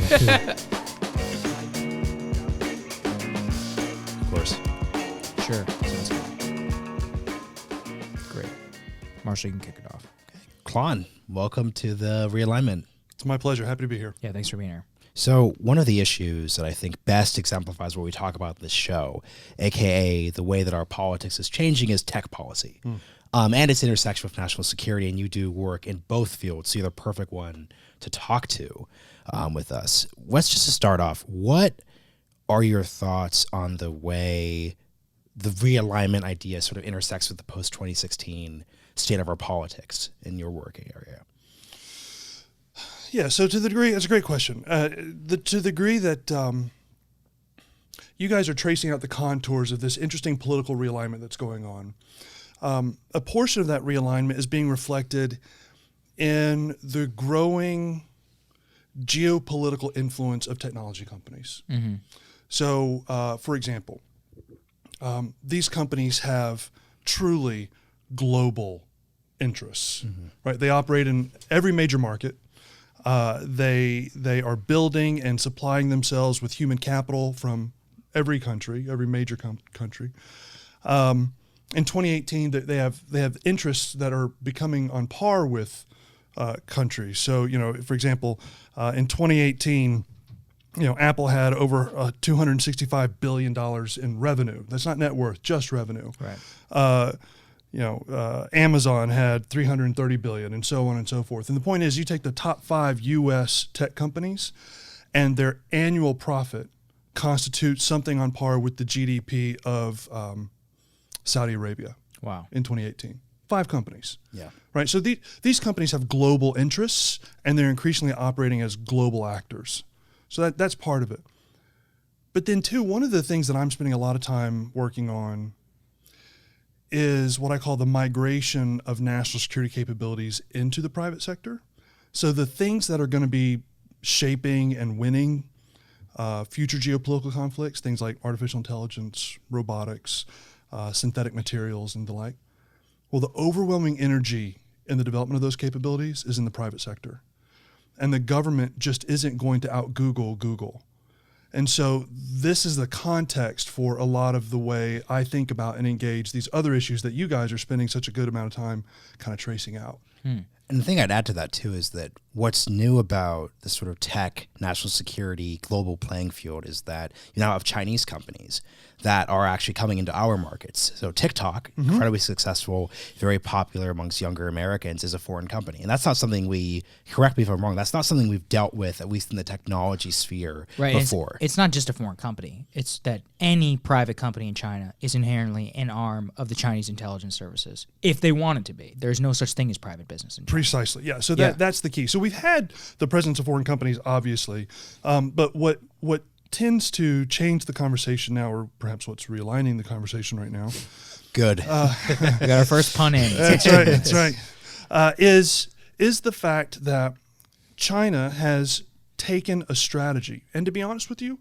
Of course. Sure. Sounds good. Great. Marshall, you can kick it off. Klon, welcome to the Realignment. It's my pleasure. Happy to be here. Yeah, thanks for being here. So one of the issues that I think best exemplifies what we talk about in this show, aka the way that our politics is changing, is tech policy. And its intersection with national security, and you do work in both fields, so you're the perfect one to talk to with us. Let's just to start off, what are your thoughts on the way the realignment idea sort of intersects with the post-2016 state of our politics in your working area? Yeah, so to the degree, that's a great question. To the degree that you guys are tracing out the contours of this interesting political realignment that's going on, a portion of that realignment is being reflected in the growing geopolitical influence of technology companies. Mm-hmm. So, for example, these companies have truly global interests, right? They operate in every major market. They are building and supplying themselves with human capital from every country, every major country. In 2018, they have interests that are becoming on par with countries. So, for example, in 2018, Apple had over $265 billion in revenue. That's not net worth, just revenue. Right. Amazon had $330 billion, and so on and so forth. And the point is, you take the top 5 U.S. tech companies, and their annual profit constitutes something on par with the GDP of Saudi Arabia. Wow. In 2018. 5 companies. Yeah. Right. So these companies have global interests, and they're increasingly operating as global actors. So that's part of it. But then, too, one of the things that I'm spending a lot of time working on is what I call the migration of national security capabilities into the private sector. So the things that are going to be shaping and winning future geopolitical conflicts, things like artificial intelligence, robotics, synthetic materials, and the like. Well, the overwhelming energy in the development of those capabilities is in the private sector. And the government just isn't going to out-Google Google. And so this is the context for a lot of the way I think about and engage these other issues that you guys are spending such a good amount of time kind of tracing out. And the thing I'd add to that, too, is that what's new about the sort of tech, national security, global playing field is that you now have Chinese companies that are actually coming into our markets. So TikTok, incredibly successful, very popular amongst younger Americans, is a foreign company. And that's not something correct me if I'm wrong, that's not something we've dealt with, at least in the technology sphere, before. It's not just a foreign company. It's that any private company in China is inherently an arm of the Chinese intelligence services, if they want it to be. There's no such thing as private business in China. Precisely, yeah. So that's the key. So we've had the presence of foreign companies, obviously, but what tends to change the conversation now, or perhaps what's realigning the conversation right now. Good. We got our first pun in. That's right. That's right. Is the fact that China has taken a strategy, and to be honest with you,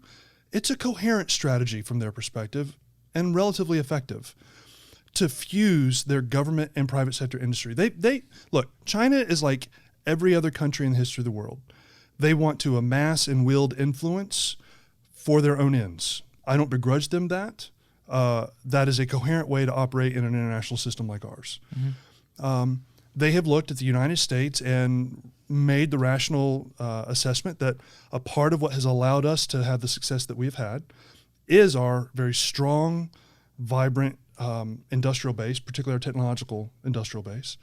it's a coherent strategy from their perspective and relatively effective, to fuse their government and private sector industry. They look, China is like every other country in the history of the world. They want to amass and wield influence for their own ends. I don't begrudge them that. That is a coherent way to operate in an international system like ours. They have looked at the United States and made the rational assessment that a part of what has allowed us to have the success that we've had is our very strong, vibrant industrial base, particularly our technological industrial base.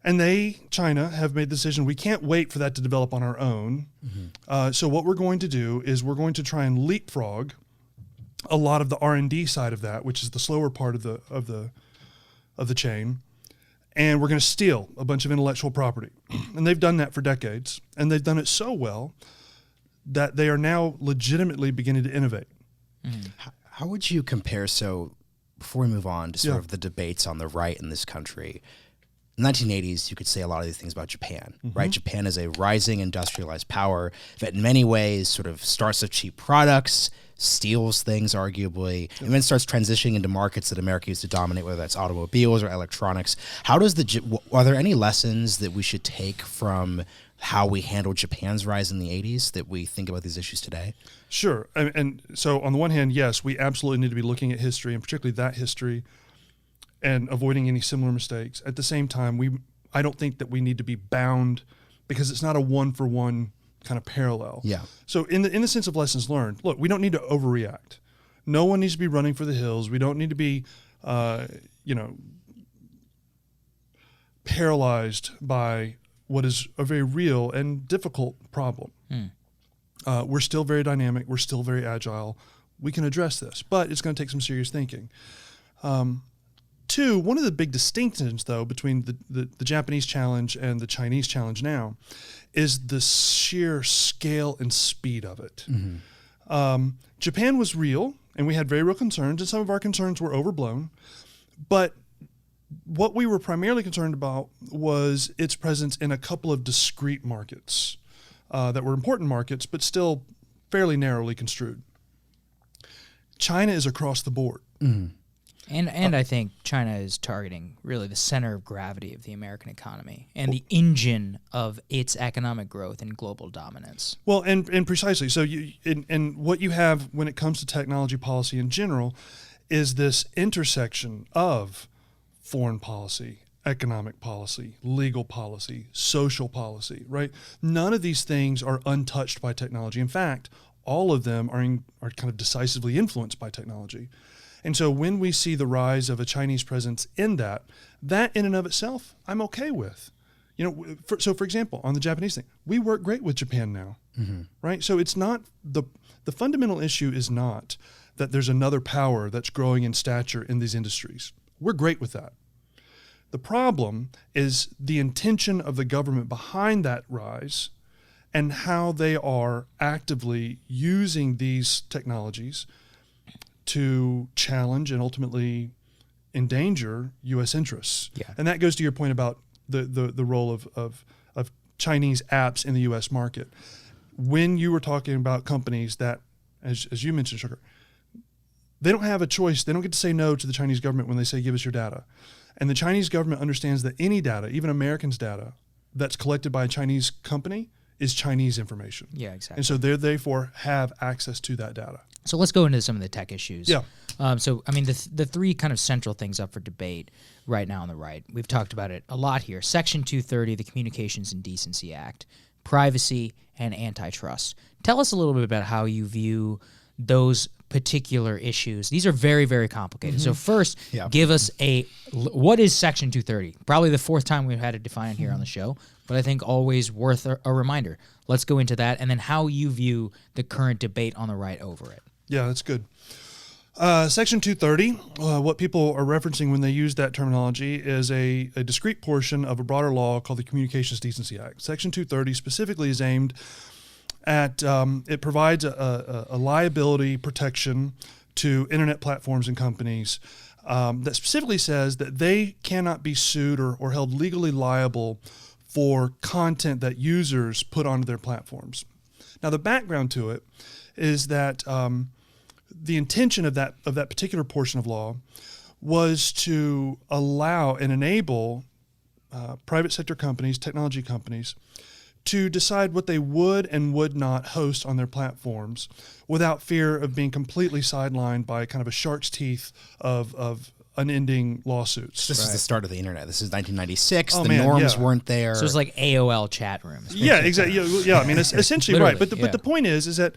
And China, have made the decision, we can't wait for that to develop on our own. So what we're going to do is we're going to try and leapfrog a lot of the R&D side of that, which is the slower part of the chain, and we're going to steal a bunch of intellectual property. And they've done that for decades, and they've done it so well that they are now legitimately beginning to innovate. How would you compare, so before we move on to sort of the debates on the right in this country, in the 1980s, you could say a lot of these things about Japan, right? Japan is a rising industrialized power that in many ways sort of starts with cheap products, steals things arguably, and then starts transitioning into markets that America used to dominate, whether that's automobiles or electronics. How does are there any lessons that we should take from how we handled Japan's rise in the 80s that we think about these issues today? Sure. And so on the one hand, yes, we absolutely need to be looking at history, and particularly that history, and avoiding any similar mistakes. At the same time, I don't think that we need to be bound, because it's not a one-for-one kind of parallel. Yeah. So in the sense of lessons learned, look, we don't need to overreact. No one needs to be running for the hills. We don't need to be, paralyzed by what is a very real and difficult problem. We're still very dynamic. We're still very agile. We can address this, but it's going to take some serious thinking. Two, one of the big distinctions, though, between the Japanese challenge and the Chinese challenge now is the sheer scale and speed of it. Japan was real, and we had very real concerns, and some of our concerns were overblown. But what we were primarily concerned about was its presence in a couple of discrete markets that were important markets, but still fairly narrowly construed. China is across the board. And I think China is targeting really the center of gravity of the American economy and the engine of its economic growth and global dominance. Well, and precisely. So and what you have when it comes to technology policy in general is this intersection of foreign policy, economic policy, legal policy, social policy, right? None of these things are untouched by technology. In fact, all of them are kind of decisively influenced by technology. And so when we see the rise of a Chinese presence in that in and of itself, I'm okay with. For example, on the Japanese thing, we work great with Japan now, right? So it's not the fundamental issue is not that there's another power that's growing in stature in these industries. We're great with that. The problem is the intention of the government behind that rise and how they are actively using these technologies to challenge and ultimately endanger U.S. interests. Yeah. And that goes to your point about the role of Chinese apps in the U.S. market. When you were talking about companies that, as you mentioned, Sugar, they don't have a choice. They don't get to say no to the Chinese government when they say, give us your data. And the Chinese government understands that any data, even Americans' data, that's collected by a Chinese company is Chinese information. Yeah, exactly. And so they therefore have access to that data. So let's go into some of the tech issues. Yeah. The three kind of central things up for debate right now on the right, we've talked about it a lot here. Section 230, the Communications and Decency Act, privacy, and antitrust. Tell us a little bit about how you view those particular issues. These are very, very complicated. So first, give us what is Section 230? Probably the fourth time we've had to define it here on the show, but I think always worth a reminder. Let's go into that, and then how you view the current debate on the right over it. Yeah, that's good. Section 230, what people are referencing when they use that terminology is a discrete portion of a broader law called the Communications Decency Act. Section 230 specifically is aimed at, it provides a liability protection to internet platforms and companies that specifically says that they cannot be sued or held legally liable for content that users put onto their platforms. Now, the background to it is that the intention of that particular portion of law was to allow and enable private sector companies, technology companies, to decide what they would and would not host on their platforms without fear of being completely sidelined by kind of a shark's teeth of unending lawsuits. This is the start of the internet. This is 1996. Oh, the man, norms weren't there. So it's like AOL chat rooms. Yeah, exactly. Yeah, I mean, it's essentially right. But yeah. the point is that,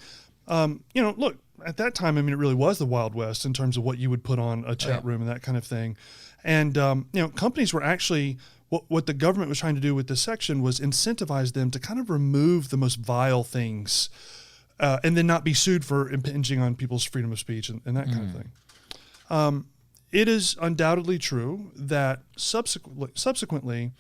look, at that time, I mean, it really was the Wild West in terms of what you would put on a chat room and that kind of thing. And, companies were actually, what the government was trying to do with this section was incentivize them to kind of remove the most vile things and then not be sued for impinging on people's freedom of speech and that kind of thing. It is undoubtedly true that subsequently,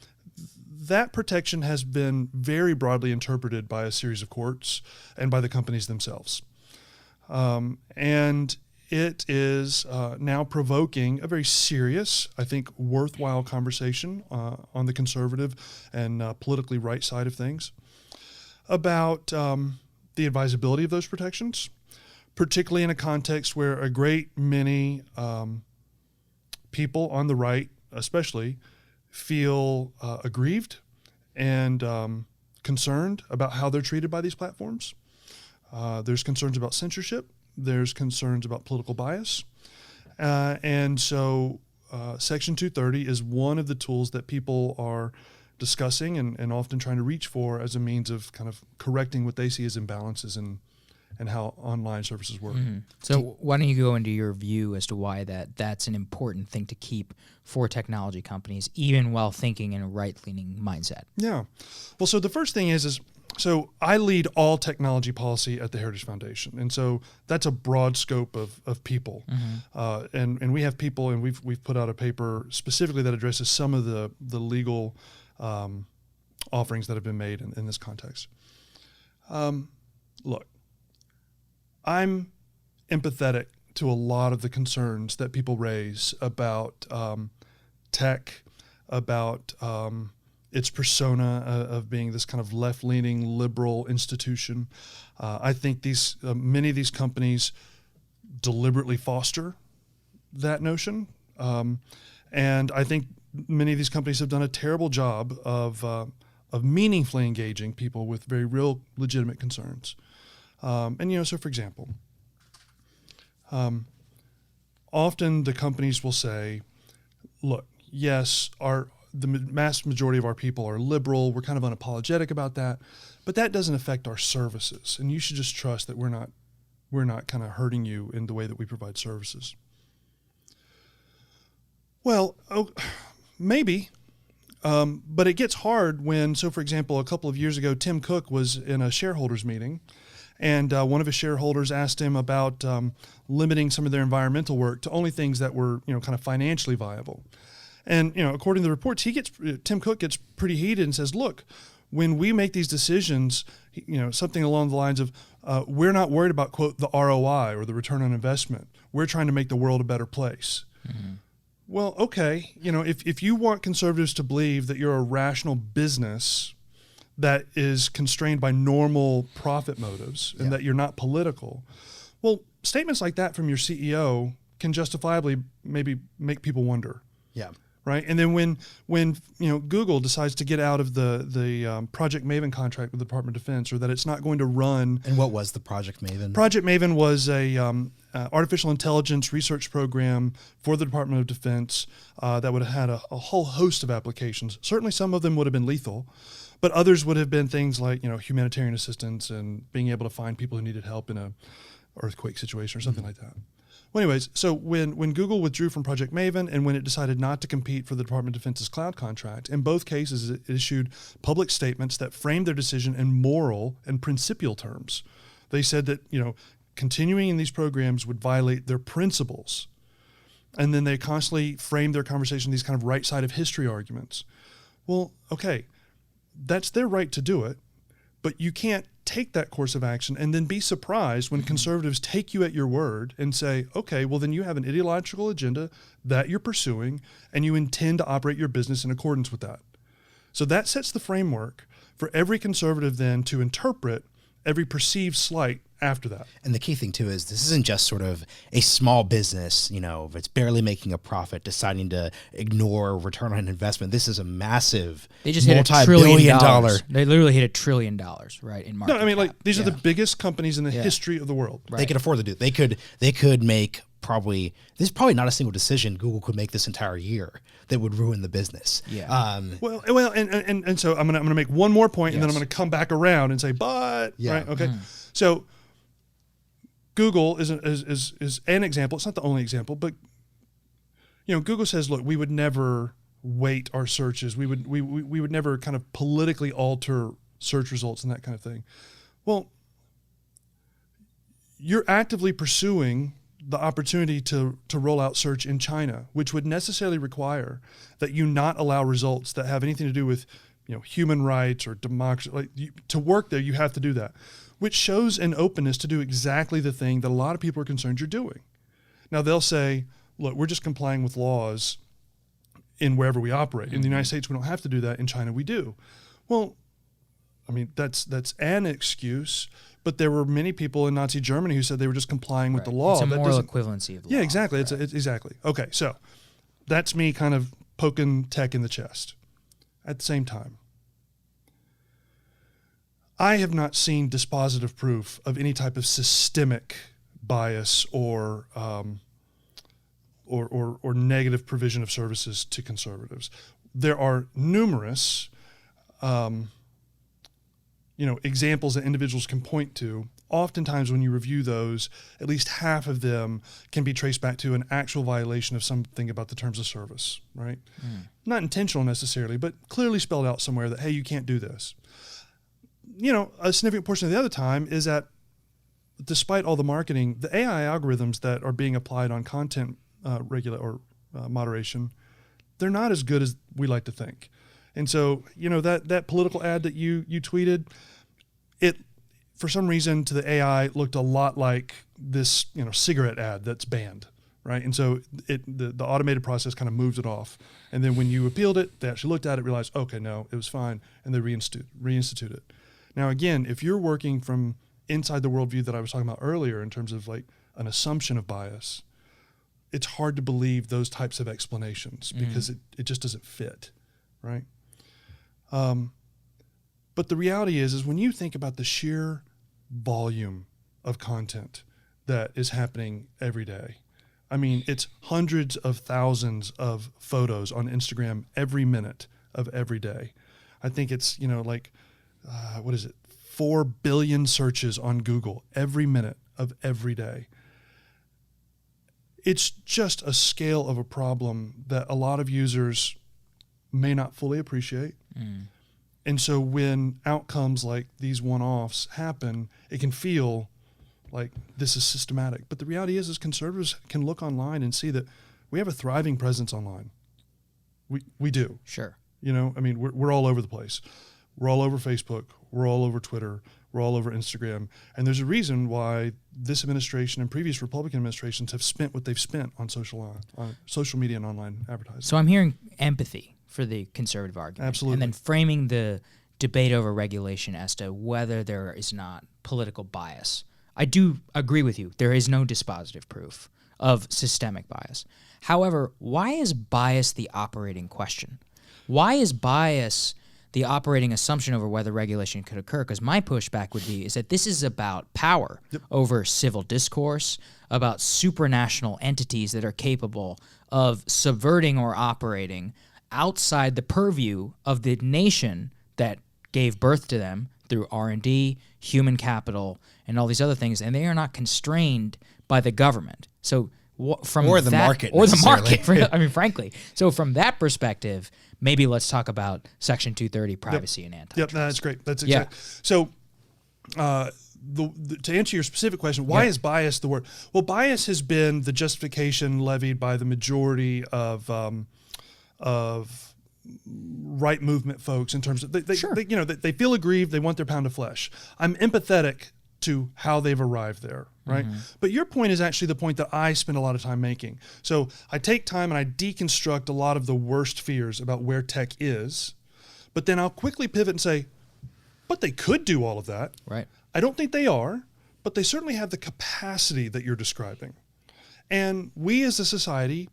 that protection has been very broadly interpreted by a series of courts and by the companies themselves. And it is now provoking a very serious, I think, worthwhile conversation on the conservative and politically right side of things about the advisability of those protections, particularly in a context where a great many people on the right, especially, feel aggrieved and concerned about how they're treated by these platforms. There's concerns about censorship. There's concerns about political bias. And so Section 230 is one of the tools that people are discussing and often trying to reach for as a means of kind of correcting what they see as imbalances and how online services work. Mm-hmm. So why don't you go into your view as to why that's an important thing to keep for technology companies, even while thinking in a right-leaning mindset? Yeah. Well, so the first thing is so I lead all technology policy at the Heritage Foundation, and so that's a broad scope of people. Mm-hmm. And we have people, and we've put out a paper specifically that addresses some of the legal offerings that have been made in this context. Look, I'm empathetic to a lot of the concerns that people raise about tech, about its persona of being this kind of left-leaning liberal institution. I think many of these companies deliberately foster that notion, and I think many of these companies have done a terrible job of meaningfully engaging people with very real, legitimate concerns. So for example, often the companies will say, look, yes, the mass majority of our people are liberal. We're kind of unapologetic about that, but that doesn't affect our services. And you should just trust that we're not kind of hurting you in the way that we provide services. Well, maybe, but it gets hard when, so for example, a couple of years ago, Tim Cook was in a shareholders meeting, and one of his shareholders asked him about limiting some of their environmental work to only things that were, kind of financially viable. And, according to the reports, Tim Cook gets pretty heated and says, look, when we make these decisions, something along the lines of, we're not worried about, quote, the ROI or the return on investment. We're trying to make the world a better place. Mm-hmm. Well, okay, if you want conservatives to believe that you're a rational business that is constrained by normal profit motives and that you're not political, well, statements like that from your CEO can justifiably maybe make people wonder. Yeah. Right. And then when Google decides to get out of the Project Maven contract with the Department of Defense, or that it's not going to run. And what was the Project Maven? Project Maven was a artificial intelligence research program for the Department of Defense that would have had a whole host of applications. Certainly some of them would have been lethal, but others would have been things like humanitarian assistance and being able to find people who needed help in a earthquake situation or something like that. Well, anyways, so when Google withdrew from Project Maven and when it decided not to compete for the Department of Defense's cloud contract, in both cases it issued public statements that framed their decision in moral and principial terms. They said that, continuing in these programs would violate their principles. And then they constantly framed their conversation these kind of right side of history arguments. Well, okay, that's their right to do it, but you can't take that course of action and then be surprised when conservatives take you at your word and say, okay, well then you have an ideological agenda that you're pursuing and you intend to operate your business in accordance with that. So that sets the framework for every conservative then to interpret every perceived slight after that. And the key thing too is this isn't just sort of a small business, if it's barely making a profit, deciding to ignore return on investment. This is a massive They just hit $1 trillion. They literally hit $1 trillion, right, in market cap. These are the biggest companies in the history of the world. Right. They could afford to do it. They could make there's probably not a single decision Google could make this entire year that would ruin the business. Yeah. And so I'm gonna make one more point, and then I'm gonna come back around and say, but right, okay. So Google is an example. It's not the only example, but Google says, look, we would never weight our searches. We would never kind of politically alter search results and that kind of thing. Well, you're actively pursuing the opportunity to roll out search in China, which would necessarily require that you not allow results that have anything to do with human rights or democracy. To work there, you have to do that, which shows an openness to do exactly the thing that a lot of people are concerned you're doing. Now they'll say, look, we're just complying with laws in wherever we operate. In the United States, we don't have to do that. In China, we do. Well, I mean, that's an excuse, but there were many people in Nazi Germany who said they were just complying with the law. It's a moral equivalency of law. Yeah, exactly. Right. It's exactly. Okay, so that's me kind of poking tech in the chest. At the same time, I have not seen dispositive proof of any type of systemic bias or negative provision of services to conservatives. There are numerous, examples that individuals can point to. Oftentimes when you review those, at least half of them can be traced back to an actual violation of something about the terms of service, right? Not intentional necessarily, but clearly spelled out somewhere that, hey, you can't do this. A significant portion of the other time is that despite all the marketing, the AI algorithms that are being applied on content moderation, they're not as good as we like to think. And so, that political ad that you tweeted, it, for some reason, to the AI looked a lot like this, cigarette ad that's banned, right? And so the automated process kind of moves it off. And then when you appealed it, they actually looked at it, realized, okay, no, it was fine, and they reinstitute it. Now, again, if you're working from inside the worldview that I was talking about earlier in terms of like an assumption of bias, it's hard to believe those types of explanations because it just doesn't fit, right? But the reality is when you think about the sheer volume of content that is happening every day, I mean, it's hundreds of thousands of photos on Instagram every minute of every day. I think it's, 4 billion searches on Google every minute of every day. It's just a scale of a problem that a lot of users may not fully appreciate. And so when outcomes like these one-offs happen, it can feel like this is systematic. But the reality is conservatives can look online and see that we have a thriving presence online. We do. Sure. We're all over the place. We're all over Facebook. We're all over Twitter. We're all over Instagram. And there's a reason why this administration and previous Republican administrations have spent what they've spent on social media and online advertising. So I'm hearing empathy for the conservative argument. Absolutely. And then framing the debate over regulation as to whether there is not political bias. I do agree with you. There is no dispositive proof of systemic bias. However, why is bias the operating question? Why is bias the operating assumption over whether regulation could occur? Because my pushback would be is that this is about power over civil discourse, about supranational entities that are capable of subverting or operating outside the purview of the nation that gave birth to them through R&D, human capital, and all these other things, and they are not constrained by the government. So from or the that, market, or the market. Frankly. So from that perspective, maybe let's talk about Section 230, privacy and antitrust. Yep, that's great. That's exactly. So to answer your specific question, why is bias the word? Well, bias has been the justification levied by the majority of right movement folks in terms of they feel aggrieved, they want their pound of flesh. I'm empathetic to how they've arrived there, right? But your point is actually the point that I spend a lot of time making. So I take time and I deconstruct a lot of the worst fears about where tech is, but then I'll quickly pivot and say, but they could do all of that. Right. I don't think they are, but they certainly have the capacity that you're describing. And we as a society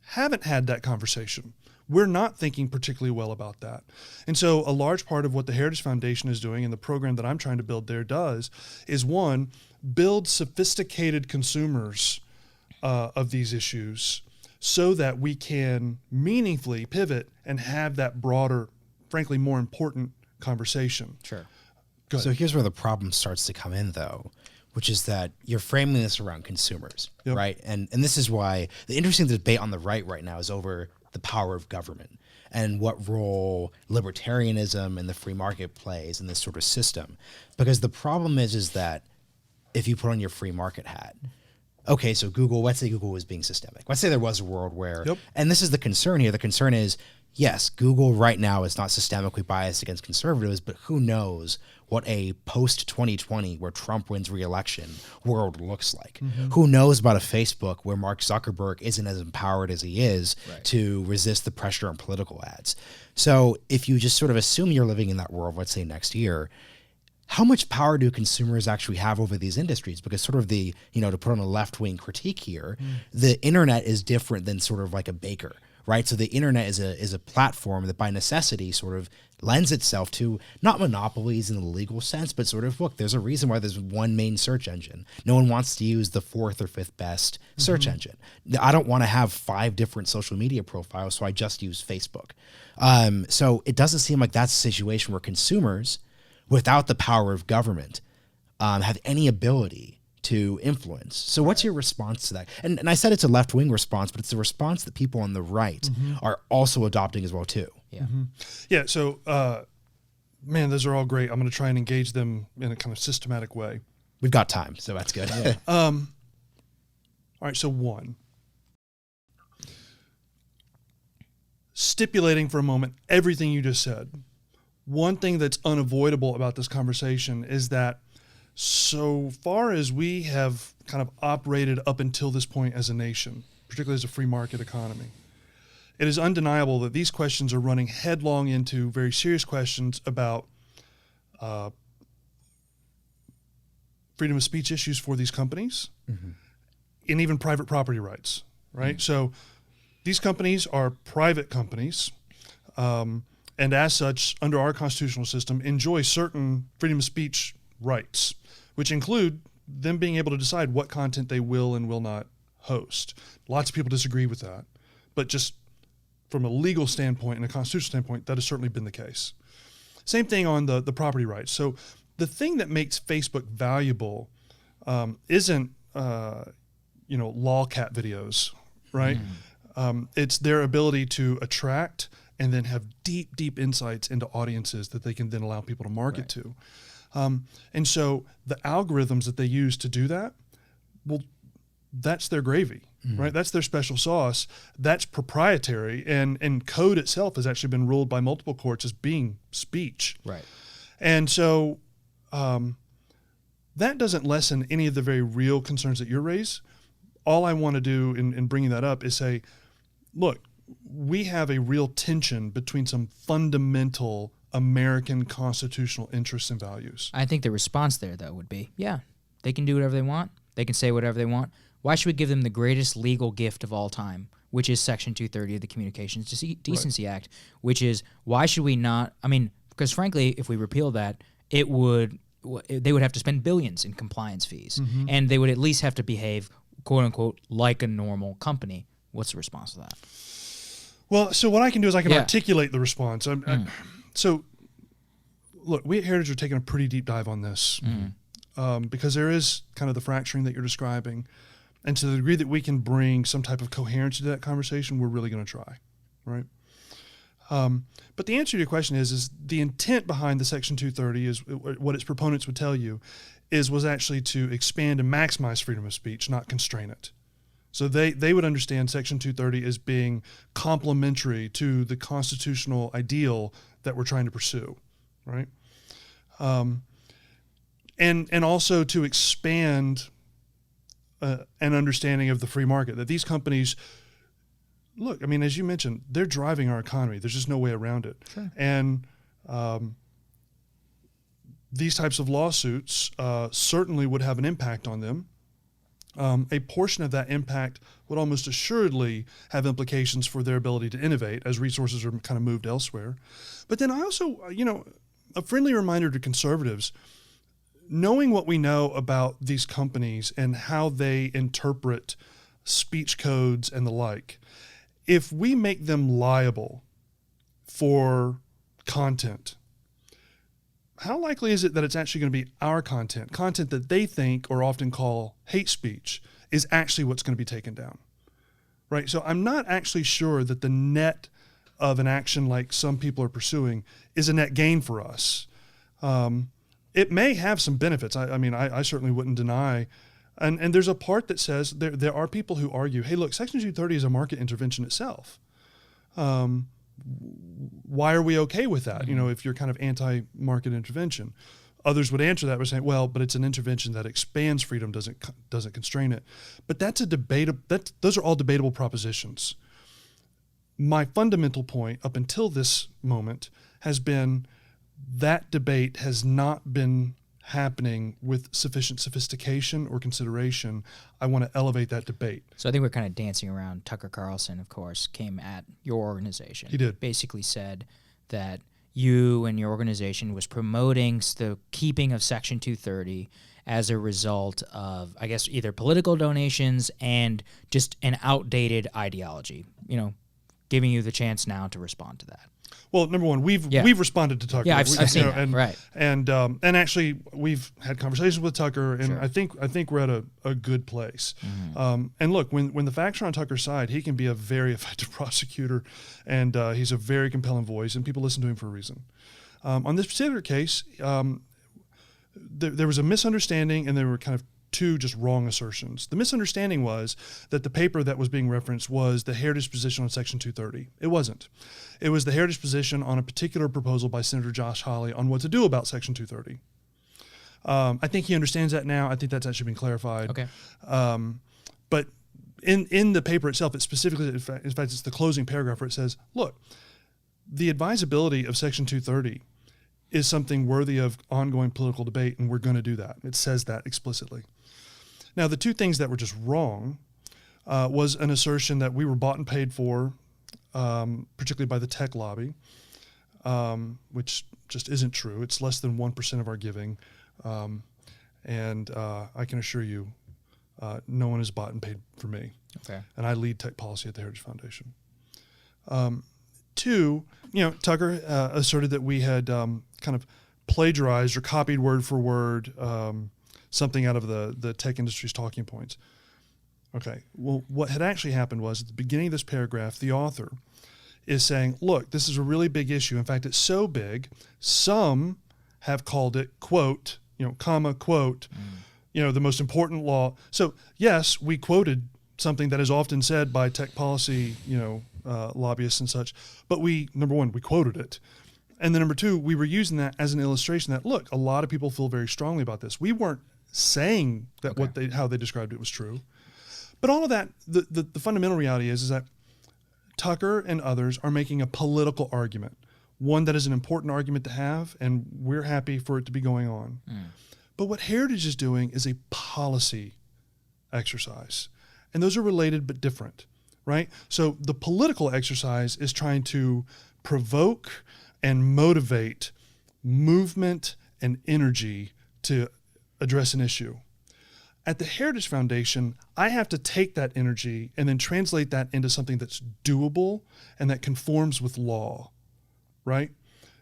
haven't had that conversation. We're not thinking particularly well about that. And so a large part of what the Heritage Foundation is doing and the program that I'm trying to build there does is, one, build sophisticated consumers of these issues so that we can meaningfully pivot and have that broader, frankly, more important conversation. Sure. Good. So here's where the problem starts to come in, though, which is that you're framing this around consumers, right? And this is why the interesting debate on the right now is over the power of government and what role libertarianism and the free market plays in this sort of system. Because the problem is that if you put on your free market hat, okay, so Google, let's say Google was being systemic. Let's say there was a world where, and this is the concern here, the concern is, yes, Google right now is not systemically biased against conservatives, but who knows what a post-2020 where Trump wins re-election world looks like. Who knows about a Facebook where Mark Zuckerberg isn't as empowered as he is to resist the pressure on political ads. So if you just sort of assume you're living in that world, let's say next year, how much power do consumers actually have over these industries? Because sort of the, to put on a left-wing critique here, the internet is different than sort of like a baker, right? So the internet is a platform that by necessity sort of lends itself to not monopolies in the legal sense, but sort of, look, there's a reason why there's one main search engine. No one wants to use the fourth or fifth best search engine. I don't want to have 5 different social media profiles, so I just use Facebook. So it doesn't seem like that's a situation where consumers, without the power of government, have any ability to influence. So what's your response to that? And I said it's a left-wing response, but it's a response that people on the right are also adopting as well too. Yeah. Yeah. So, man, those are all great. I'm going to try and engage them in a kind of systematic way. We've got time, so that's good. All right. So 1, stipulating for a moment everything you just said. One thing that's unavoidable about this conversation is that so far as we have kind of operated up until this point as a nation, particularly as a free market economy, it is undeniable that these questions are running headlong into very serious questions about freedom of speech issues for these companies and even private property rights, right? So these companies are private companies, and as such, under our constitutional system, enjoy certain freedom of speech rights, which include them being able to decide what content they will and will not host. Lots of people disagree with that, but just from a legal standpoint and a constitutional standpoint, that has certainly been the case. Same thing on the property rights. So the thing that makes Facebook valuable isn't lolcat videos, right? It's their ability to attract and then have deep insights into audiences that they can then allow people to market to. And so the algorithms that they use to do that, well, that's their gravy, right? That's their special sauce. That's proprietary, and code itself has actually been ruled by multiple courts as being speech. Right. And so that doesn't lessen any of the very real concerns that you raise. All I want to do in bringing that up is say, look, we have a real tension between some fundamental American constitutional interests and values. I think the response there, though, would be, yeah, they can do whatever they want. They can say whatever they want. Why should we give them the greatest legal gift of all time, which is Section 230 of the Communications Decency Act, which is, why should we not, because frankly, if we repeal that, they would have to spend billions in compliance fees, and they would at least have to behave, quote unquote, like a normal company. What's the response to that? Well, so what I can do is I can articulate the response. So, look, we at Heritage are taking a pretty deep dive on this because there is kind of the fracturing that you're describing. And to the degree that we can bring some type of coherence to that conversation, we're really going to try, right? But the answer to your question is the intent behind the Section 230 is what its proponents would tell you was actually to expand and maximize freedom of speech, not constrain it. So they would understand Section 230 as being complementary to the constitutional ideal that we're trying to pursue, right? And also to expand an understanding of the free market, that these companies, look, as you mentioned, they're driving our economy. There's just no way around it. Sure. And these types of lawsuits certainly would have an impact on them. A portion of that impact would almost assuredly have implications for their ability to innovate as resources are kind of moved elsewhere. But then I also, a friendly reminder to conservatives, knowing what we know about these companies and how they interpret speech codes and the like, if we make them liable for content, how likely is it that it's actually going to be our content that they think or often call hate speech, is actually what's going to be taken down, right? So I'm not actually sure that the net of an action like some people are pursuing is a net gain for us. It may have some benefits. I certainly wouldn't deny. And there's a part that says there are people who argue, hey, look, Section 230 is a market intervention itself. Why are we okay with that? If you're kind of anti-market intervention, others would answer that by saying, well, but it's an intervention that expands freedom, doesn't constrain it. But that's a debate. Those are all debatable propositions. My fundamental point up until this moment has been that debate has not been happening with sufficient sophistication or consideration, I want to elevate that debate. So I think we're kind of dancing around. Tucker Carlson, of course, came at your organization. He did. Basically said that you and your organization was promoting the keeping of Section 230 as a result of, I guess, either political donations and just an outdated ideology. You know, giving you the chance now to respond to that. Well, number one, we've responded to Tucker. Yeah, I've seen that. And, right. And actually, we've had conversations with Tucker, and Sure. I think we're at a good place. Mm-hmm. And look, when the facts are on Tucker's side, he can be a very effective prosecutor, and he's a very compelling voice, and people listen to him for a reason. On this particular case, there was a misunderstanding, and there were kind of two just wrong assertions. The misunderstanding was that the paper that was being referenced was the Heritage position on Section 230. It wasn't. It was the Heritage position on a particular proposal by Senator Josh Hawley on what to do about Section 230. I think he understands that now. I think that's actually been clarified. Okay. But in the paper itself, it specifically, in fact, it's the closing paragraph where it says, look, the advisability of Section 230 is something worthy of ongoing political debate, and we're going to do that. It says that explicitly. Now, the two things that were just wrong was an assertion that we were bought and paid for, particularly by the tech lobby, which just isn't true. It's less than 1% of our giving. And I can assure you, no one is bought and paid for me. Okay. And I lead tech policy at the Heritage Foundation. Two, Tucker asserted that we had kind of plagiarized or copied word for word something out of the tech industry's talking points. Okay, well, what had actually happened was at the beginning of this paragraph, the author is saying, look, this is a really big issue. In fact, it's so big, some have called it, quote, comma, quote, the most important law. So, yes, we quoted something that is often said by tech policy, lobbyists and such, but number one, we quoted it. And then number two, we were using that as an illustration that, look, a lot of people feel very strongly about this. We weren't saying that how they described it was true. But all of that, the fundamental reality is that Tucker and others are making a political argument, one that is an important argument to have, and we're happy for it to be going on. But what Heritage is doing is a policy exercise. And those are related but different, right? So the political exercise is trying to provoke and motivate movement and energy to address an issue. At the Heritage Foundation, I have to take that energy and then translate that into something that's doable and that conforms with law, right?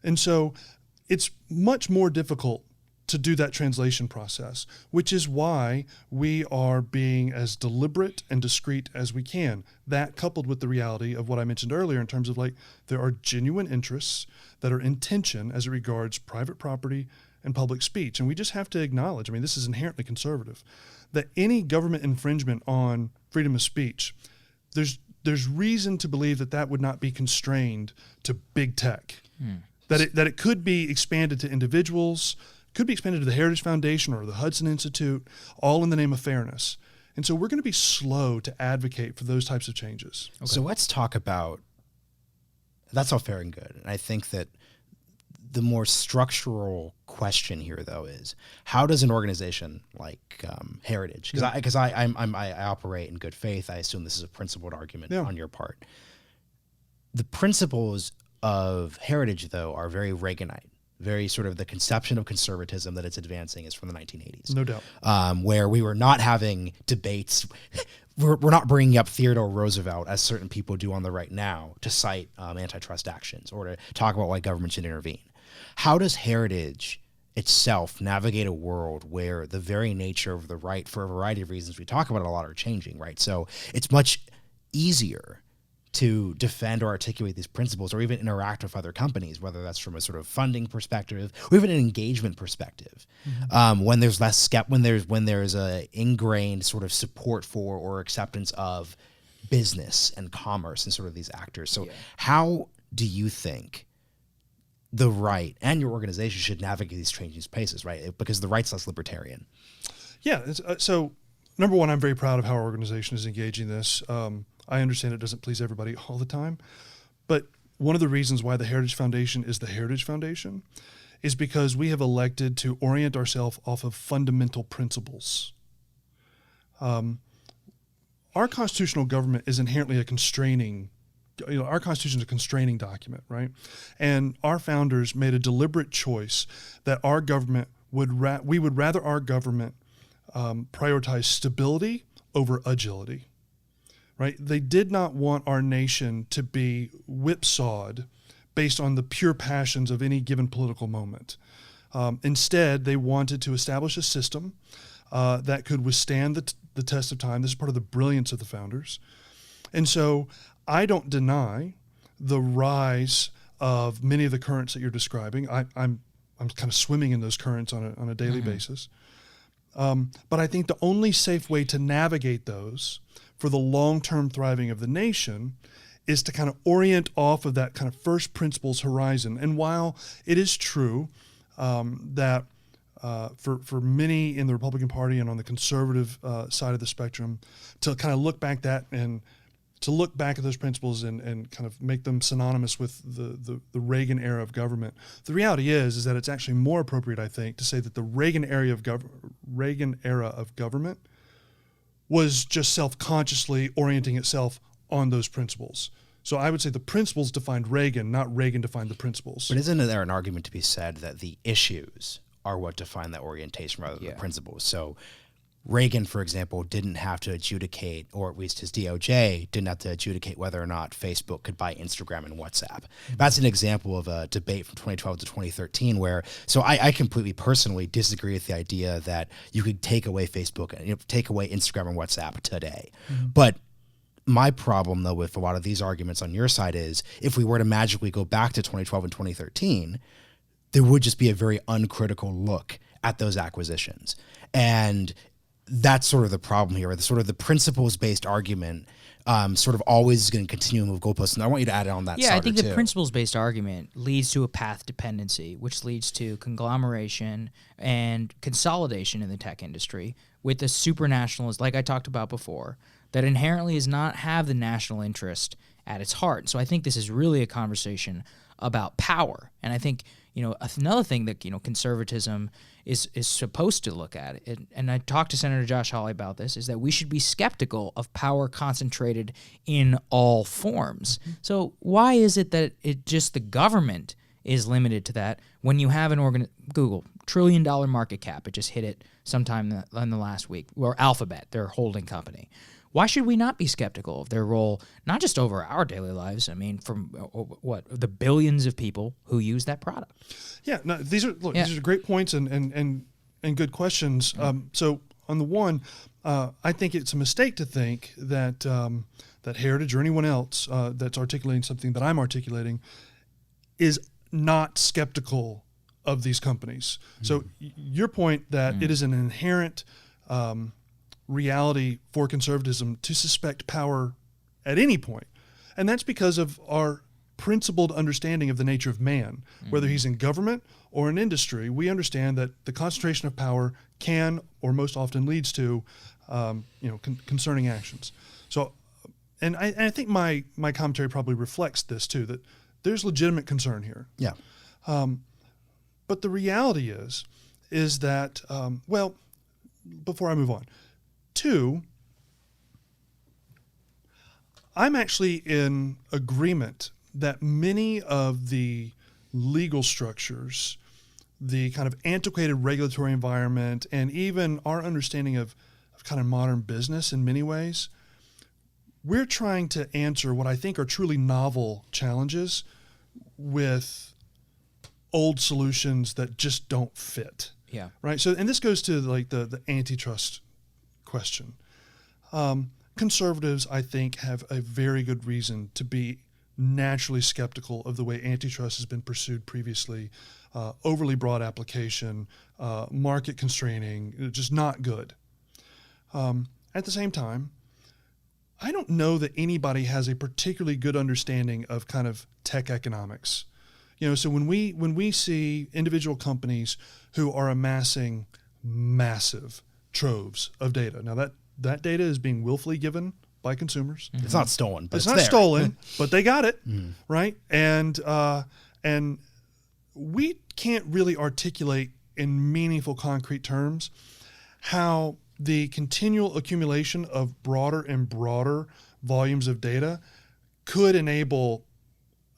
And so it's much more difficult to do that translation process, which is why we are being as deliberate and discreet as we can. That coupled with the reality of what I mentioned earlier in terms of there are genuine interests that are in tension as it regards private property and public speech. And we just have to acknowledge, this is inherently conservative, that any government infringement on freedom of speech, there's reason to believe that would not be constrained to big tech, that it could be expanded to individuals, could be expanded to the Heritage Foundation or the Hudson Institute, all in the name of fairness. And so we're going to be slow to advocate for those types of changes. Okay. So let's talk about, that's all fair and good. And I think that the more structural question here, though, is how does an organization like Heritage, because I operate in good faith, I assume this is a principled argument on your part. The principles of Heritage, though, are very Reaganite. Very sort of the conception of conservatism that it's advancing is from the 1980s. No doubt. Where we were not having debates. We're not bringing up Theodore Roosevelt, as certain people do on the right now, to cite antitrust actions or to talk about why government should intervene. How does Heritage itself navigate a world where the very nature of the right, for a variety of reasons we talk about it a lot, are changing, right? So it's much easier to defend or articulate these principles or even interact with other companies, whether that's from a sort of funding perspective or even an engagement perspective. When there's less when there's a ingrained sort of support for or acceptance of business and commerce and sort of these actors. So how do you think the right and your organization should navigate these changing spaces, right? Because the right's less libertarian. Yeah. So number one, I'm very proud of how our organization is engaging this. I understand it doesn't please everybody all the time, but one of the reasons why the Heritage Foundation is the Heritage Foundation is because we have elected to orient ourselves off of fundamental principles. Our constitutional government is inherently a constraining, our Constitution is a constraining document, right? And our founders made a deliberate choice that our government we would rather our government prioritize stability over agility, right? They did not want our nation to be whipsawed based on the pure passions of any given political moment. Instead, they wanted to establish a system that could withstand the test of time. This is part of the brilliance of the founders. And so I don't deny the rise of many of the currents that you're describing. I'm kind of swimming in those currents on a daily basis. But I think the only safe way to navigate those for the long-term thriving of the nation is to kind of orient off of that kind of first principles horizon. And while it is true that for many in the Republican Party and on the conservative side of the spectrum, to kind of look back at those principles and kind of make them synonymous with the Reagan era of government. The reality is that it's actually more appropriate, I think, to say that the Reagan era of government was just self-consciously orienting itself on those principles. So I would say the principles defined Reagan, not Reagan defined the principles. But isn't there an argument to be said that the issues are what define that orientation rather than the principles? So Reagan, for example, didn't have to adjudicate, or at least his DOJ didn't have to adjudicate whether or not Facebook could buy Instagram and WhatsApp. That's an example of a debate from 2012 to 2013 where, so I completely personally disagree with the idea that you could take away Facebook and take away Instagram and WhatsApp today. But my problem, though, with a lot of these arguments on your side is if we were to magically go back to 2012 and 2013, there would just be a very uncritical look at those acquisitions. And that's sort of the problem here. The sort of the principles-based argument sort of always is going to continue to move goalposts. And I want you to add on that. Yeah, I think the principles-based argument leads to a path dependency, which leads to conglomeration and consolidation in the tech industry with the supranationalist, like I talked about before, that inherently does not have the national interest at its heart. So I think this is really a conversation about power. And I think, another thing that, conservatism is supposed to look at, and I talked to Senator Josh Hawley about this, is that we should be skeptical of power concentrated in all forms. So why is it that the government is limited to that when you have Google, $1 trillion market cap, it just hit it sometime in the last week, or Alphabet, their holding company. Why should we not be skeptical of their role, not just over our daily lives? I mean, from the billions of people who use that product. Yeah, no, these are great points and good questions. So on the one, I think it's a mistake to think that that Heritage or anyone else that's articulating something that I'm articulating is not skeptical of these companies. So your point that it is an inherent reality for conservatism to suspect power at any point. And that's because of our principled understanding of the nature of man. Whether he's in government or in industry, we understand that the concentration of power can, or most often leads to, concerning actions. So, and I think my commentary probably reflects this too, that there's legitimate concern here. Yeah. But the reality is that, before I move on, two, I'm actually in agreement that many of the legal structures, the kind of antiquated regulatory environment, and even our understanding of kind of modern business in many ways, we're trying to answer what I think are truly novel challenges with old solutions that just don't fit. Yeah. Right. So, and this goes to like the antitrust question. Conservatives, I think, have a very good reason to be naturally skeptical of the way antitrust has been pursued previously. Overly broad application, market constraining, just not good. At the same time, I don't know that anybody has a particularly good understanding of kind of tech economics. So when we see individual companies who are amassing massive troves of data. Now that data is being willfully given by consumers. It's not stolen, but it's not stolen, but they got it, right? And we can't really articulate in meaningful, concrete terms how the continual accumulation of broader and broader volumes of data could enable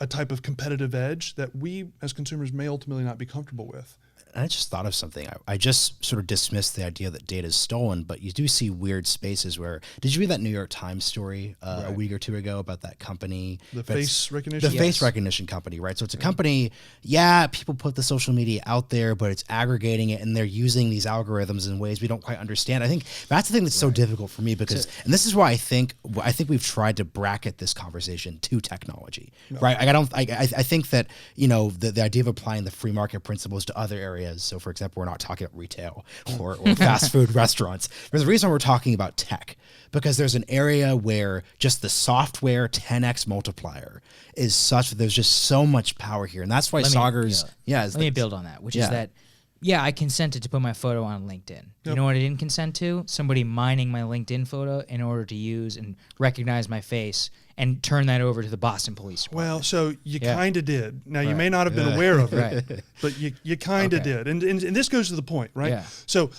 a type of competitive edge that we as consumers may ultimately not be comfortable with. I just thought of something. I just sort of dismissed the idea that data is stolen, but you do see weird spaces where. Did you read that New York Times story a week or two ago about that company? The face recognition? The face recognition company, right? So it's a company, people put the social media out there, but it's aggregating it and they're using these algorithms in ways we don't quite understand. I think that's the thing that's so difficult for me because, and this is why I think we've tried to bracket this conversation to technology, right? I think that, the idea of applying the free market principles to other areas. So, for example, we're not talking about retail or fast food restaurants. There's a reason we're talking about tech, because there's an area where just the software 10x multiplier is such that there's just so much power here. And that's why Sagar's... Let me build on that, which is that, I consented to put my photo on LinkedIn. Yep. You know what I didn't consent to? Somebody mining my LinkedIn photo in order to use and recognize my face and turn that over to the Boston Police Department. Well, so you kind of did. Now, you may not have been aware of it, but you kind of did. And this goes to the point, right? Yeah. So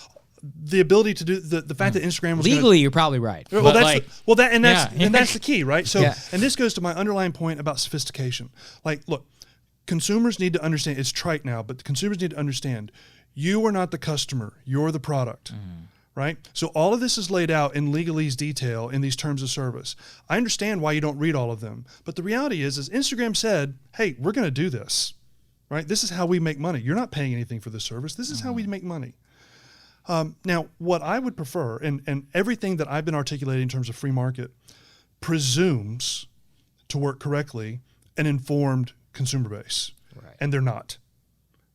the ability to do the fact that Instagram was legally, you're probably right. Well, that's the key, right? So, and this goes to my underlying point about sophistication. Like, look, consumers need to understand. It's trite now, but the consumers need to understand. You are not the customer. You're the product. Right? So all of this is laid out in legalese detail in these terms of service. I understand why you don't read all of them, but the reality is Instagram said, hey, we're going to do this, right? This is how we make money. You're not paying anything for this service. This is how we make money. Now, what I would prefer, and everything that I've been articulating in terms of free market, presumes to work correctly an informed consumer base, and they're not.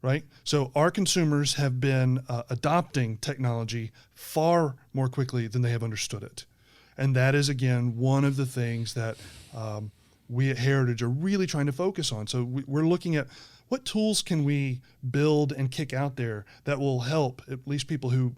Right? So our consumers have been adopting technology far more quickly than they have understood it. And that is, again, one of the things that we at Heritage are really trying to focus on. So we're looking at what tools can we build and kick out there that will help at least people who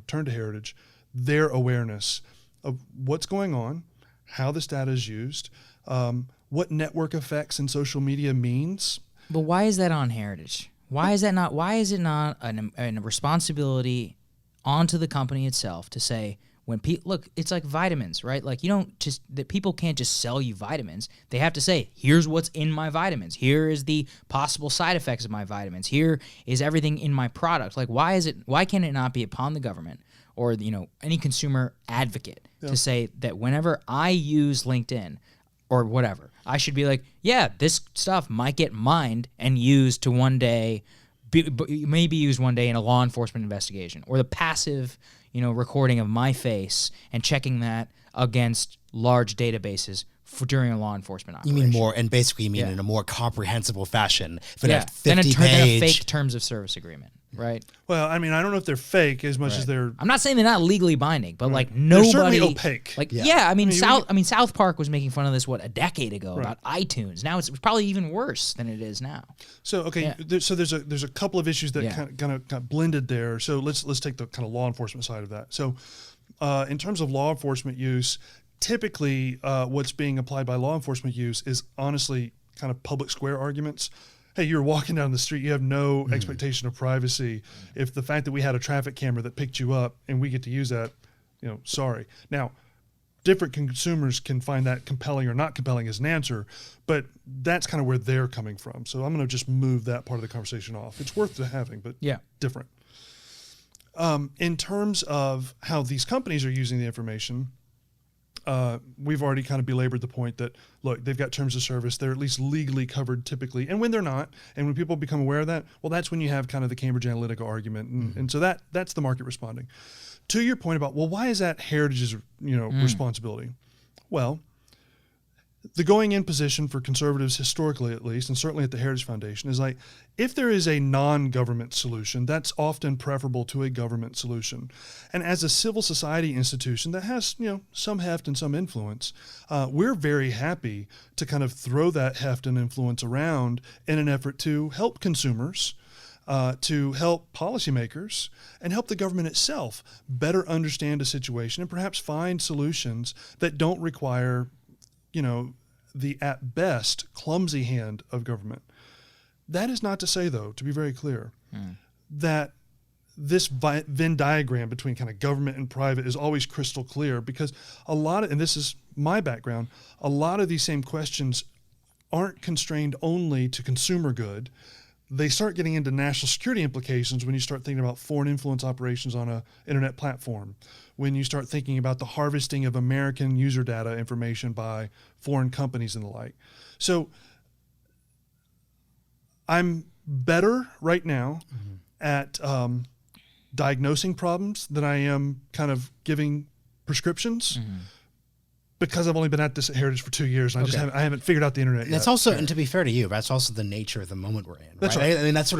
turn to Heritage, their awareness of what's going on, how this data is used, what network effects in social media means. But why is that on Heritage? Why is it not a responsibility onto the company itself to say, when look, it's like vitamins, right? Like people can't just sell you vitamins. They have to say, here's what's in my vitamins. Here is the possible side effects of my vitamins. Here is everything in my product. Like, why can it not be upon the government or, any consumer advocate to say that whenever I use LinkedIn or whatever, I should be like, this stuff might get mined and used to one day, maybe used one day in a law enforcement investigation, or the passive, recording of my face and checking that against large databases during a law enforcement operation. You mean more, and basically you mean in a more comprehensible fashion than a 50-page... than a fake terms of service agreement, right? Well, I mean, I don't know if they're fake as much as they're... I'm not saying they're not legally binding, but like nobody... They're certainly opaque. Like, South Park was making fun of this, a decade ago about iTunes. Now it's probably even worse than it is now. So, okay, so there's a couple of issues that kind of got blended there. So let's take the kind of law enforcement side of that. So in terms of law enforcement use... Typically, what's being applied by law enforcement use is honestly kind of public square arguments. Hey, you're walking down the street, you have no expectation of privacy. If the fact that we had a traffic camera that picked you up and we get to use that, sorry. Now, different consumers can find that compelling or not compelling as an answer, but that's kind of where they're coming from. So I'm going to just move that part of the conversation off. It's worth having, but different. In terms of how these companies are using the information, we've already kind of belabored the point that, look, they've got terms of service. They're at least legally covered typically. And when they're not, and when people become aware of that, well, that's when you have kind of the Cambridge Analytica argument. And so that's the market responding. To your point about, well, why is that Heritage's responsibility? Well, the going in position for conservatives historically, at least, and certainly at the Heritage Foundation, is like, if there is a non-government solution, that's often preferable to a government solution. And as a civil society institution that has, some heft and some influence, we're very happy to kind of throw that heft and influence around in an effort to help consumers, to help policymakers, and help the government itself better understand a situation and perhaps find solutions that don't require the at best clumsy hand of government. That is not to say, though, to be very clear, that this Venn diagram between kind of government and private is always crystal clear, because and this is my background, a lot of these same questions aren't constrained only to consumer good. They start getting into national security implications when you start thinking about foreign influence operations on an internet platform, when you start thinking about the harvesting of American user data information by foreign companies and the like. So I'm better right now at diagnosing problems than I am kind of giving prescriptions, because I've only been at this at Heritage for 2 years, and I haven't figured out the internet yet. That's also, and to be fair to you, that's also the nature of the moment we're in. That's right. I mean, that's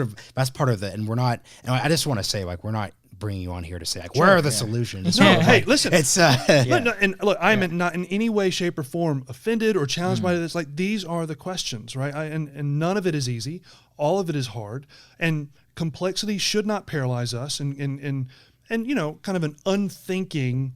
part of the, and we're not, and I just want to say, like, we're not bringing you on here to say, like, where are the solutions? No, hey, listen. It's, and look, I'm not in any way, shape, or form offended or challenged by this. Like, these are the questions, right? And none of it is easy. All of it is hard. And complexity should not paralyze us. And kind of an unthinking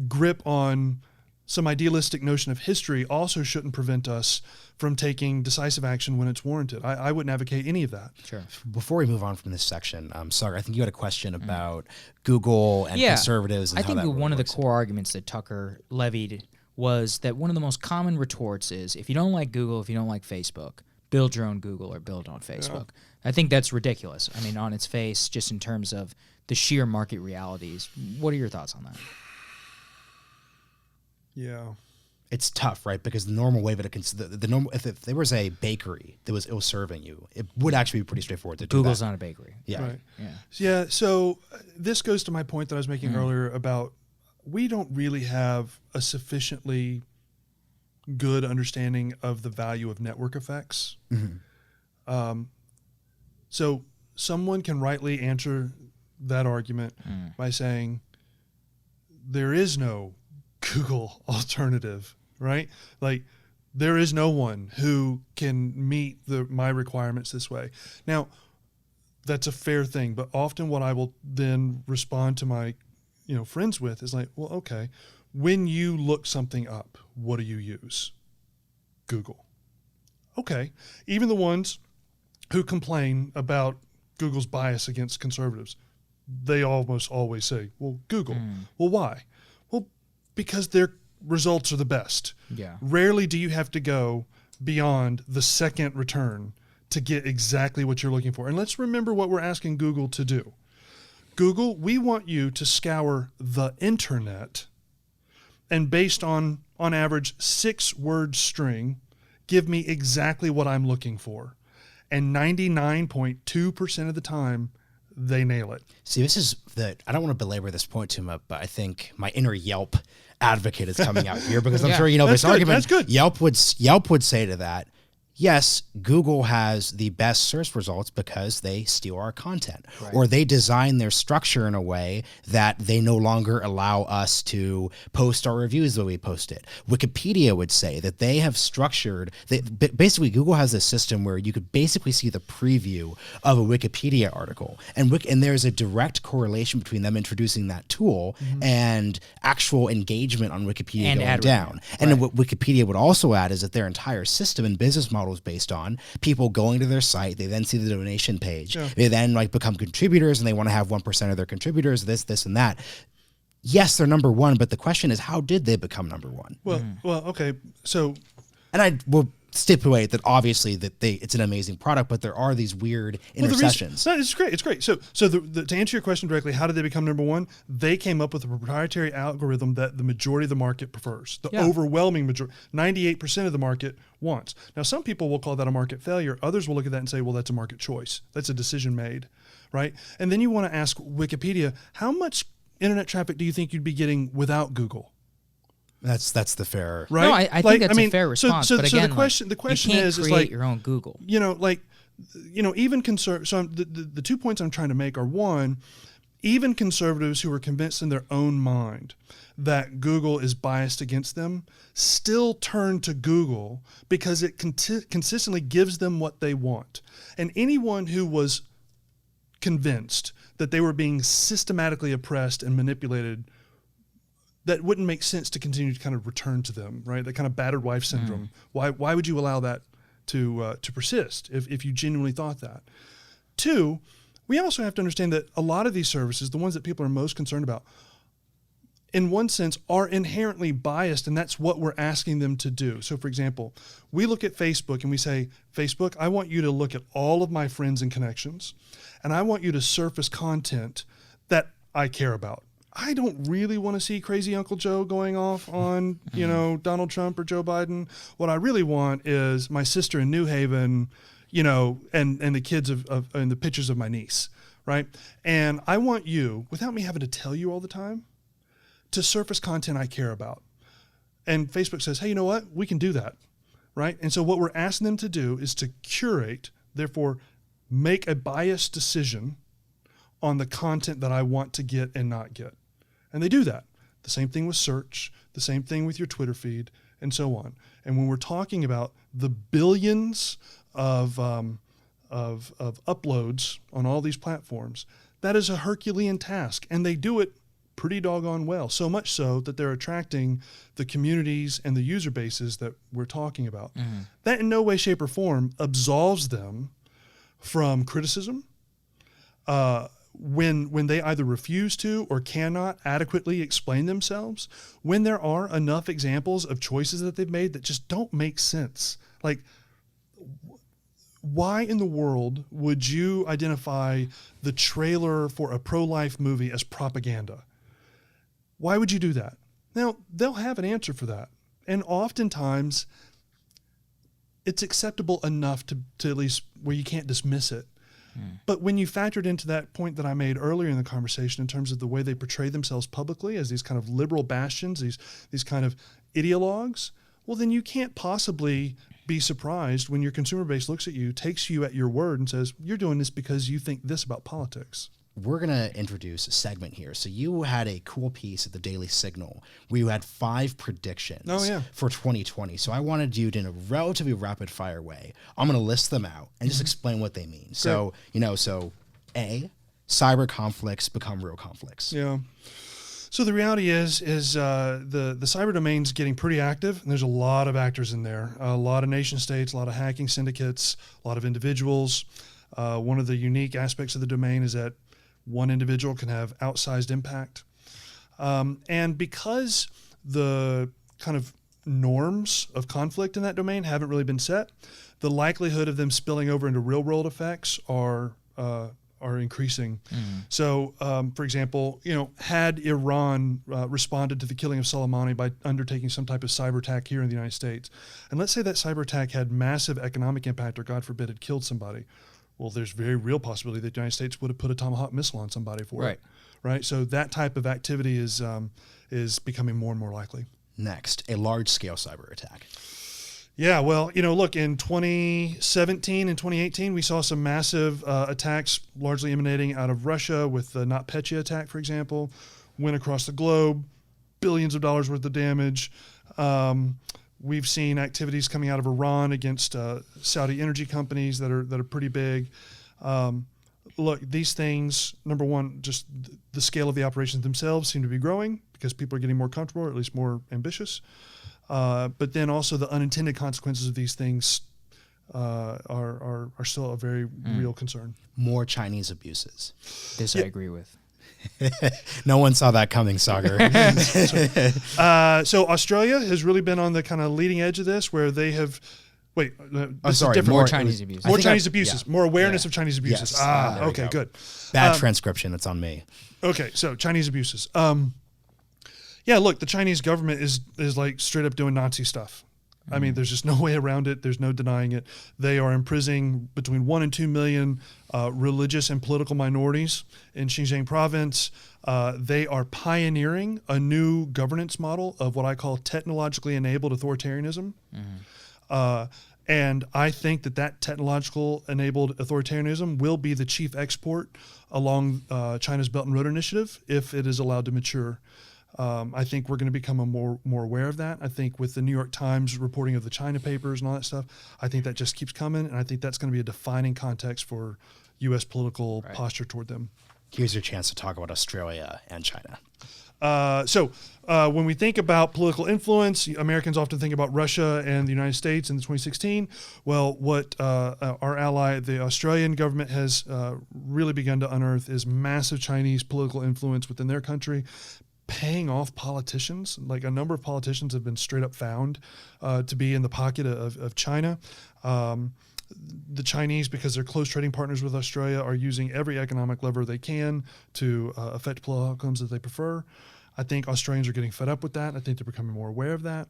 grip on some idealistic notion of history also shouldn't prevent us from taking decisive action when it's warranted. I wouldn't advocate any of that. Sure. Before we move on from this section, Sagar, I think you had a question about Google and conservatives. And I think one of the core arguments that Tucker levied was that one of the most common retorts is, if you don't like Google, if you don't like Facebook, build your own Google or build on Facebook. I think that's ridiculous. I mean, on its face, just in terms of the sheer market realities. What are your thoughts on that? Yeah, it's tough, right? Because the normal way that the normal, if there was a bakery that was ill serving you, it would actually be pretty straightforward to do Google's that. not a bakery. Yeah. right. Yeah. So this goes to my point that I was making earlier about we don't really have a sufficiently good understanding of the value of network effects. So someone can rightly answer that argument by saying there is no Google alternative, right? Like, there is no one who can meet my requirements this way. Now, that's a fair thing, but often what I will then respond to my friends with is like, well, okay, when you look something up, what do you use? Google. Okay, even the ones who complain about Google's bias against conservatives, they almost always say, well, Google. Well, why? Well, because their results are the best. Yeah. Rarely do you have to go beyond the second return to get exactly what you're looking for. And let's remember what we're asking Google to do. Google, we want you to scour the internet and, based on average 6-word string, give me exactly what I'm looking for. And 99.2% of the time, they nail it. See, this is I don't want to belabor this point too much, but I think my inner Yelp advocate is coming out here, because I'm sure this argument. That's good. Yelp would say to that, yes, Google has the best search results because they steal our content, or they design their structure in a way that they no longer allow us to post our reviews the way we post it. Wikipedia would say that they have structured, basically Google has a system where you could basically see the preview of a Wikipedia article, and there's a direct correlation between them introducing that tool and actual engagement on Wikipedia And going down. And then what Wikipedia would also add is that their entire system and business model is based on people going to their site. They then see the donation page. They then become contributors, and they want to have 1% of their contributors, this, and that. Yes, they're number one, but the question is, how did they become number one? Well, okay. So, and I will stipulate that obviously that it's an amazing product, but there are these weird intercessions. It's great. It's great. So to answer your question directly, how did they become number one? They came up with a proprietary algorithm that the majority of the market prefers. The overwhelming majority, 98% of the market wants. Now, some people will call that a market failure. Others will look at that and say, well, that's a market choice. That's a decision made, right? And then you want to ask Wikipedia, how much internet traffic do you think you'd be getting without Google? That's the fair, right? No, I think that's a fair response. So but again, the question you can't is create like your own Google. Even the 2 points I'm trying to make are, one, even conservatives who are convinced in their own mind that Google is biased against them still turn to Google because it consistently gives them what they want. And anyone who was convinced that they were being systematically oppressed and manipulated, that wouldn't make sense to continue to kind of return to them, right? That kind of battered wife syndrome. Why would you allow that to persist if you genuinely thought that. Two, we also have to understand that a lot of these services, the ones that people are most concerned about, in one sense, are inherently biased, and that's what we're asking them to do. So, for example, we look at Facebook and we say, Facebook, I want you to look at all of my friends and connections, and I want you to surface content that I care about. I don't really want to see crazy Uncle Joe going off on, Donald Trump or Joe Biden. What I really want is my sister in New Haven, and the kids and the pictures of my niece, right? And I want you, without me having to tell you all the time, to surface content I care about. And Facebook says, hey, you know what? We can do that, right? And so what we're asking them to do is to curate, therefore make a biased decision on the content that I want to get and not get. And they do that. The same thing with search, the same thing with your Twitter feed, and so on. And when we're talking about the billions of uploads on all these platforms, that is a Herculean task. And they do it pretty doggone well, so much so that they're attracting the communities and the user bases that we're talking about. Mm-hmm. That in no way, shape, or form absolves them from criticism when they either refuse to or cannot adequately explain themselves, when there are enough examples of choices that they've made that just don't make sense. Like, why in the world would you identify the trailer for a pro-life movie as propaganda? Why would you do that? Now, they'll have an answer for that. And oftentimes, it's acceptable enough to at least where you can't dismiss it. But when you factored into that point that I made earlier in the conversation in terms of the way they portray themselves publicly as these kind of liberal bastions, these kind of ideologues, well, then you can't possibly be surprised when your consumer base looks at you, takes you at your word, and says, you're doing this because you think this about politics. We're going to introduce a segment here. So you had a cool piece at the Daily Signal where you had 5 predictions for 2020. So I wanted you to, in a relatively rapid fire way, I'm going to list them out and just explain what they mean. So, A, cyber conflicts become real conflicts. Yeah. So the reality is the cyber domain's getting pretty active, and there's a lot of actors in there, a lot of nation states, a lot of hacking syndicates, a lot of individuals. One of the unique aspects of the domain is that one individual can have outsized impact. And because the kind of norms of conflict in that domain haven't really been set, the likelihood of them spilling over into real world effects are increasing. So, for example, had Iran responded to the killing of Soleimani by undertaking some type of cyber attack here in the United States, and let's say that cyber attack had massive economic impact or, God forbid, had killed somebody, well, there's very real possibility that the United States would have put a Tomahawk missile on somebody for it. Right. So that type of activity is becoming more and more likely. Next, a large-scale cyber attack. Yeah, well, look, in 2017 and 2018, we saw some massive attacks largely emanating out of Russia with the NotPetya attack, for example, went across the globe, billions of dollars worth of damage. We've seen activities coming out of Iran against Saudi energy companies that are pretty big. Look, these things, number one, just the scale of the operations themselves seem to be growing because people are getting more comfortable, or at least more ambitious. But then also the unintended consequences of these things are still a very real concern. More Chinese abuses. This I agree with. No one saw that coming, Sagar. So Australia has really been on the kind of leading edge of this, where they have. Wait, this is different. More Chinese abuses. More Chinese abuses. More awareness of Chinese abuses. Yes. Okay, good. Bad transcription. It's on me. Okay, so Chinese abuses. Yeah, look, the Chinese government is like straight up doing Nazi stuff. I mean, there's just no way around it. There's no denying it. They are imprisoning between 1 and 2 million religious and political minorities in Xinjiang province. They are pioneering a new governance model of what I call technologically enabled authoritarianism. And I think that technological enabled authoritarianism will be the chief export along China's Belt and Road Initiative if it is allowed to mature. I think we're going to become more aware of that. I think with the New York Times reporting of the China papers and all that stuff, I think that just keeps coming, and I think that's going to be a defining context for U.S. political posture toward them. Here's your chance to talk about Australia and China. When we think about political influence, Americans often think about Russia and the United States in 2016. Well, what our ally, the Australian government, has really begun to unearth is massive Chinese political influence within their country, paying off politicians. Like a number of politicians have been straight up found to be in the pocket of China. The Chinese, because they're close trading partners with Australia, are using every economic lever they can to affect political outcomes that they prefer. I think Australians are getting fed up with that. I think they're becoming more aware of that.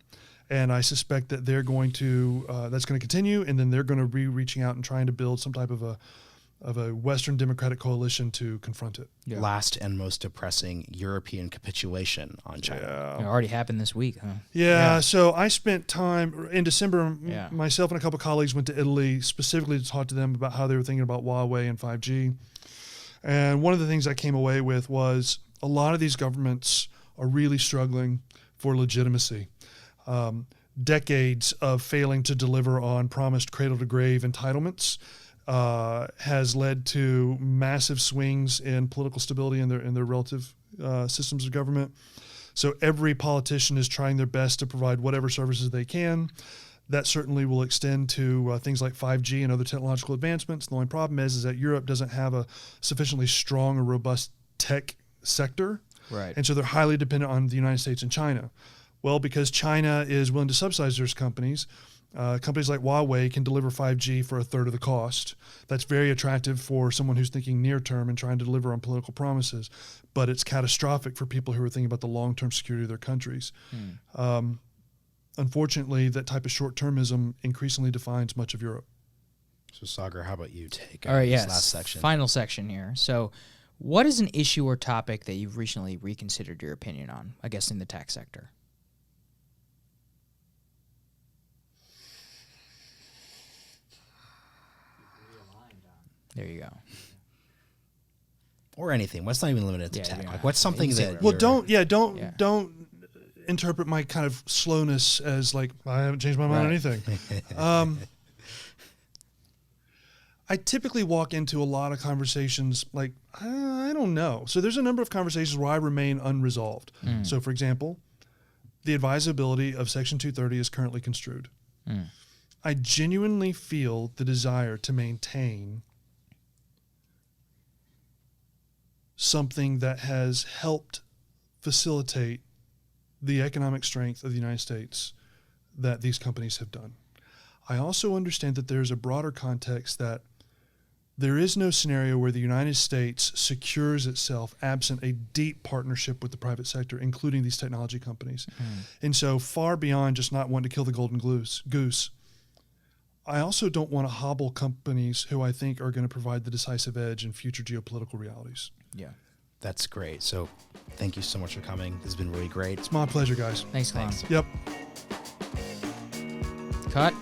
And I suspect that they're going to, that's going to continue, and then they're going to be reaching out and trying to build some type of a Western democratic coalition to confront it. Yeah. Last and most depressing European capitulation on China. It already happened this week, huh? Yeah, so I spent time in December. Yeah. Myself and a couple of colleagues went to Italy specifically to talk to them about how they were thinking about Huawei and 5G. And one of the things I came away with was a lot of these governments are really struggling for legitimacy. Decades of failing to deliver on promised cradle-to-grave entitlements has led to massive swings in political stability in their relative systems of government. So every politician is trying their best to provide whatever services they can. That certainly will extend to things like 5G and other technological advancements. The only problem is that Europe doesn't have a sufficiently strong or robust tech sector. Right. And so they're highly dependent on the United States and China. Well, because China is willing to subsidize those companies, companies like Huawei can deliver 5G for a third of the cost. That's very attractive for someone who's thinking near term and trying to deliver on political promises, but it's catastrophic for people who are thinking about the long-term security of their countries. Unfortunately, that type of short-termism increasingly defines much of Europe. So, Sagar, how about you take All right, this yes. last section? Final section here. So, what is an issue or topic that you've recently reconsidered your opinion on, I guess, in the tech sector? There you go. Or anything. What's not even limited to Yeah, tech? yeah. Like, what's something You can say that? whatever. Well, don't interpret my kind of slowness as like I haven't changed my mind on Right. anything. I typically walk into a lot of conversations like, I don't know. So there's a number of conversations where I remain unresolved. So, for example, the advisability of Section 230 is currently construed. I genuinely feel the desire to maintain something that has helped facilitate the economic strength of the United States that these companies have done. I also understand that there's a broader context that there is no scenario where the United States secures itself absent a deep partnership with the private sector, including these technology companies. And so far beyond just not wanting to kill the golden goose, I also don't want to hobble companies who I think are going to provide the decisive edge in future geopolitical realities. Yeah. That's great. So, thank you so much for coming. This has been really great. It's my pleasure, guys. Thanks, Klon. Thanks. Yep. Cut.